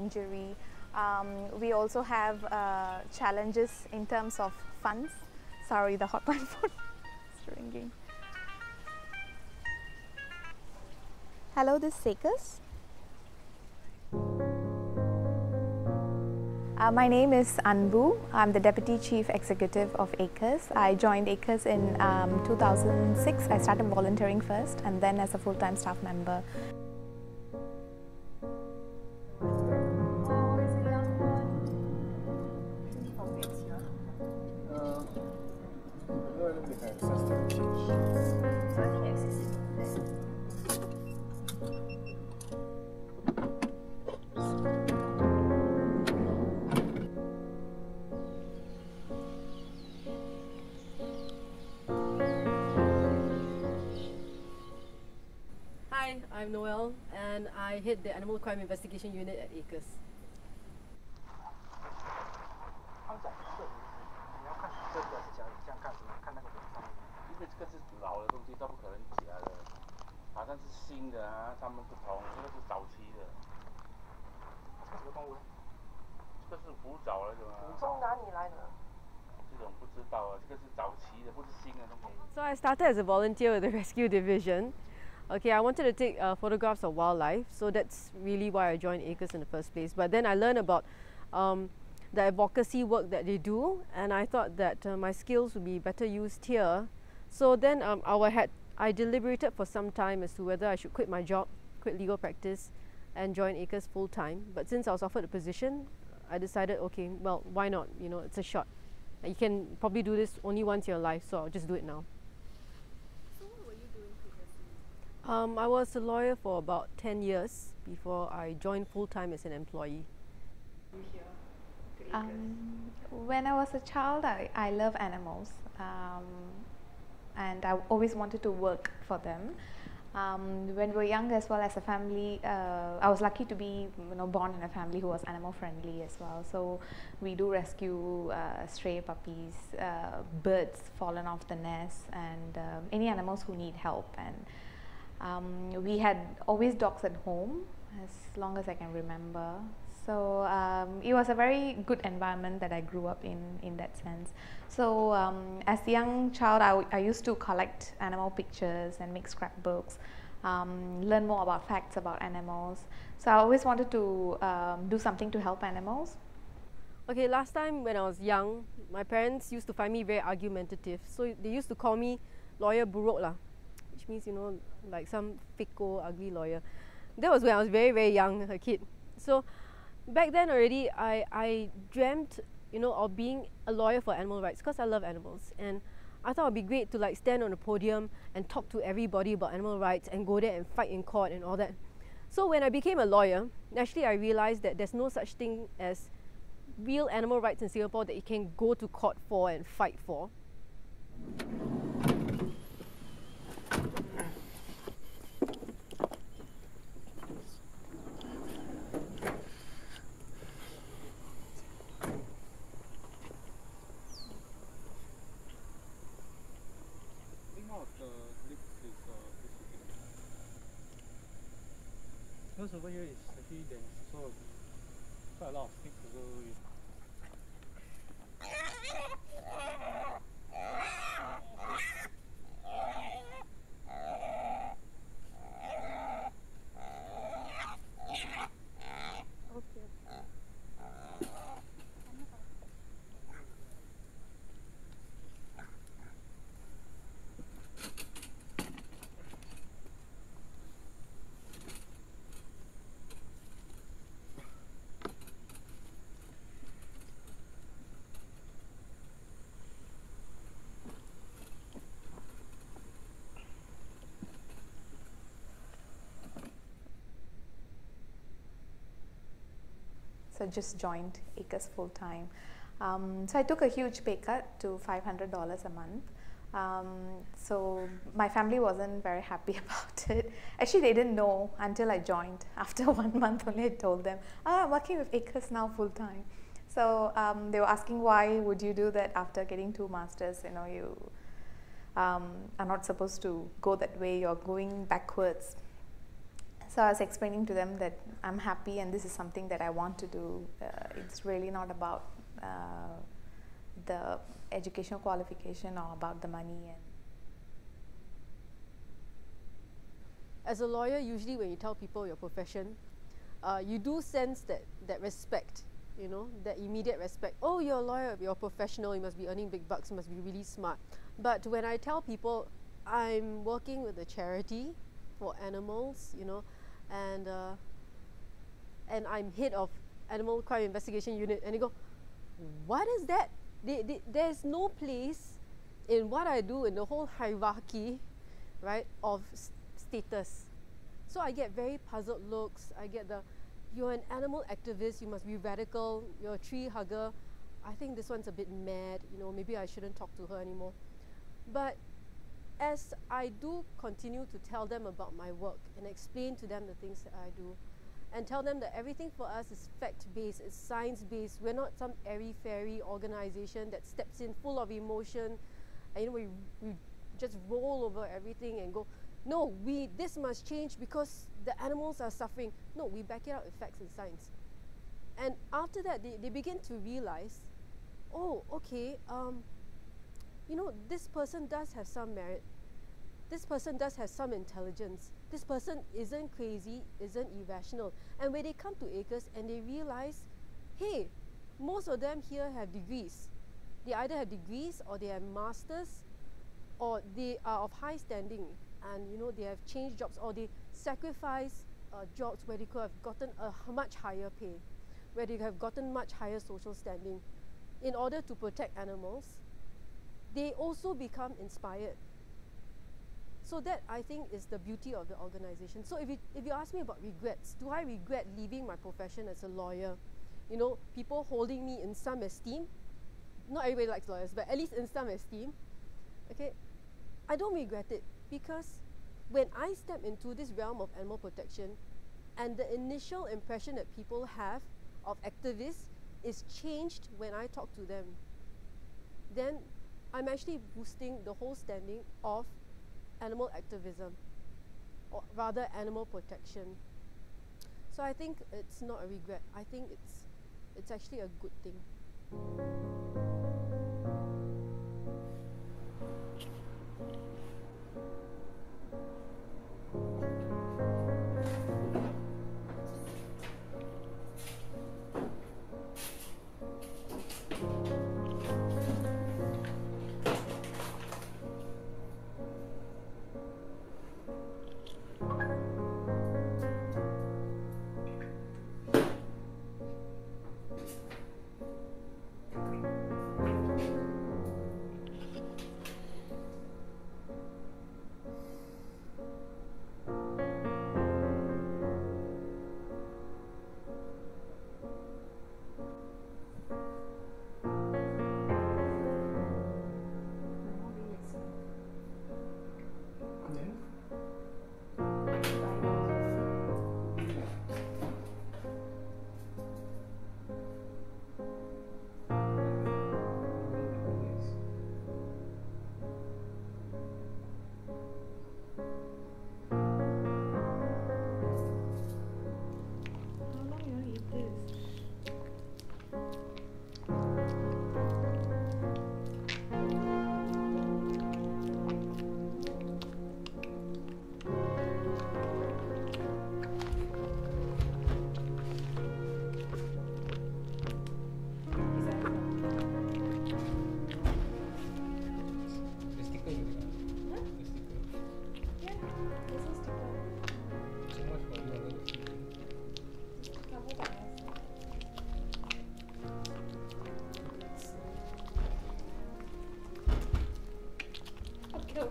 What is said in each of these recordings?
injury. We also have challenges in terms of funds. Sorry, the hotline phone is ringing. Hello, this is Sekas. My name is Anbu. I'm the Deputy Chief Executive of ACRES. I joined ACRES in 2006. I started volunteering first and then as a full-time staff member. Hi, I'm Noelle and I head the Animal Crime Investigation Unit at ACRES. So I started as a volunteer with the Rescue Division. Okay, I wanted to take photographs of wildlife, so that's really why I joined ACRES in the first place. But then I learned about the advocacy work that they do, and I thought that my skills would be better used here. So then I deliberated for some time as to whether I should quit my job, quit legal practice, and join ACRES full time. But since I was offered a position, I decided, okay, well, why not? You know, it's a shot. You can probably do this only once in your life, so I'll just do it now. So what were you doing previously? I was a lawyer for about 10 years before I joined full-time as an employee. When I was a child, I love animals, and I always wanted to work for them. When we were young as well as a family, I was lucky to be born in a family who was animal friendly as well. So we do rescue stray puppies, birds fallen off the nest, and any animals who need help. And we had always dogs at home as long as I can remember. So it was a very good environment that I grew up in that sense. So as a young child, I used to collect animal pictures and make scrapbooks, learn more about facts about animals. So I always wanted to do something to help animals. Okay, last time when I was young, my parents used to find me very argumentative. So they used to call me lawyer buruk lah, which means, you know, like some fickle, ugly lawyer. That was when I was very, very young, a kid. So back then already, I dreamt, you know, of being a lawyer for animal rights because I love animals, and I thought it'd be great to like stand on a podium and talk to everybody about animal rights and go there and fight in court and all that. So when I became a lawyer, actually I realized that there's no such thing as real animal rights in Singapore that you can go to court for and fight for. Because over here is actually there's sort of quite a lot of sticks also. So just joined ACRES full time. So I took a huge pay cut to $500 a month. So my family wasn't very happy about it. Actually, they didn't know until I joined. After 1 month only, I told them, I'm working with ACRES now full time. So they were asking, why would you do that after getting 2 masters? You know, you are not supposed to go that way. You're going backwards. So I was explaining to them that I'm happy and this is something that I want to do. It's really not about the educational qualification or about the money. And as a lawyer, usually when you tell people your profession, you do sense that respect, you know, that immediate respect. Oh, you're a lawyer, you're a professional, you must be earning big bucks, you must be really smart. But when I tell people I'm working with a charity for animals, you know, and I'm head of Animal Crime Investigation Unit, and they go, what is that? There's no place in what I do in the whole hierarchy, right, of status. So I get very puzzled looks. I get the, you're an animal activist, you must be radical, you're a tree hugger. I think this one's a bit mad, you know, maybe I shouldn't talk to her anymore. But as I do continue to tell them about my work and explain to them the things that I do, and tell them that everything for us is fact-based, it's science-based, we're not some airy-fairy organization that steps in full of emotion, and you know, we just roll over everything and go, no, this must change because the animals are suffering. No, we back it up with facts and science. And after that, they begin to realize, oh, okay, you know, this person does have some merit. This person does have some intelligence. This person isn't crazy, isn't irrational. And when they come to ACRES and they realize, hey, most of them here have degrees. They either have degrees or they have masters, or they are of high standing, and you know, they have changed jobs, or they sacrifice jobs where they could have gotten a much higher pay, where they have gotten much higher social standing in order to protect animals. They also become inspired. So that, I think, is the beauty of the organization. So if you ask me about regrets, do I regret leaving my profession as a lawyer? You know, people holding me in some esteem. Not everybody likes lawyers, but at least in some esteem. Okay, I don't regret it, because when I step into this realm of animal protection, and the initial impression that people have of activists is changed when I talk to them, then I'm actually boosting the whole standing of animal activism, or rather animal protection. So I think it's not a regret. I think it's actually a good thing.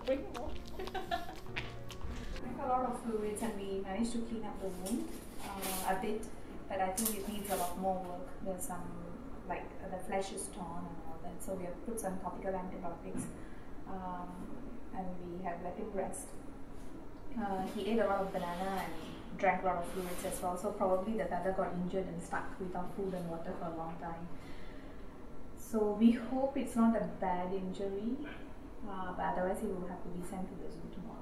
Bring more. Drank a lot of fluids and we managed to clean up the wound a bit, but I think it needs a lot more work. There's some, like the flesh is torn and all that, so we have put some topical antibiotics and we have let him rest. He ate a lot of banana and drank a lot of fluids as well, so probably the feather got injured and stuck without food and water for a long time. So we hope it's not a bad injury. But otherwise he will have to be sent to the zoo tomorrow.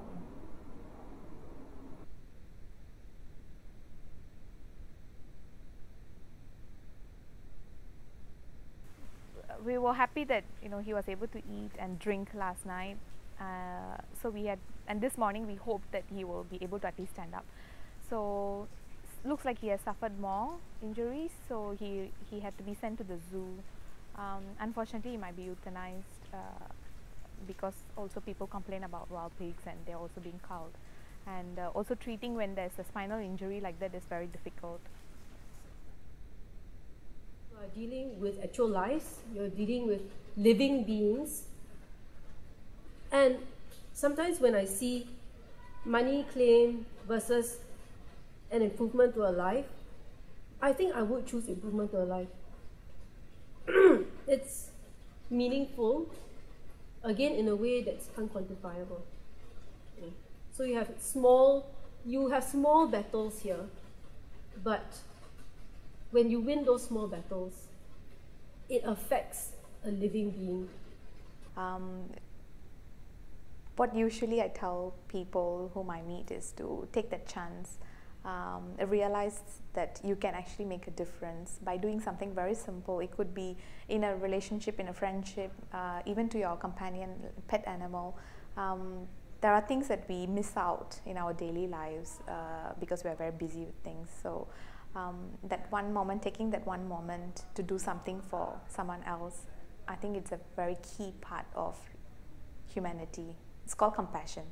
we were happy that he was able to eat and drink last night. So and this morning we hoped that he will be able to at least stand up. So looks like he has suffered more injuries, so he had to be sent to the zoo. Unfortunately, he might be euthanized because also people complain about wild pigs and they're also being culled. And also treating when there's a spinal injury like that is very difficult. You are dealing with actual lives, you're dealing with living beings. And sometimes when I see money claim versus an improvement to a life, I think I would choose improvement to a life. It's meaningful, again in a way that's unquantifiable. Okay. So you have small battles here, but when you win those small battles, it affects a living being. What usually I tell people whom I meet is to take that chance, realize that you can actually make a difference by doing something very simple. It could be in a relationship, in a friendship, even to your companion, pet animal. There are things that we miss out in our daily lives because we are very busy with things. So that one moment, taking that one moment to do something for someone else, I think it's a very key part of humanity. It's called compassion.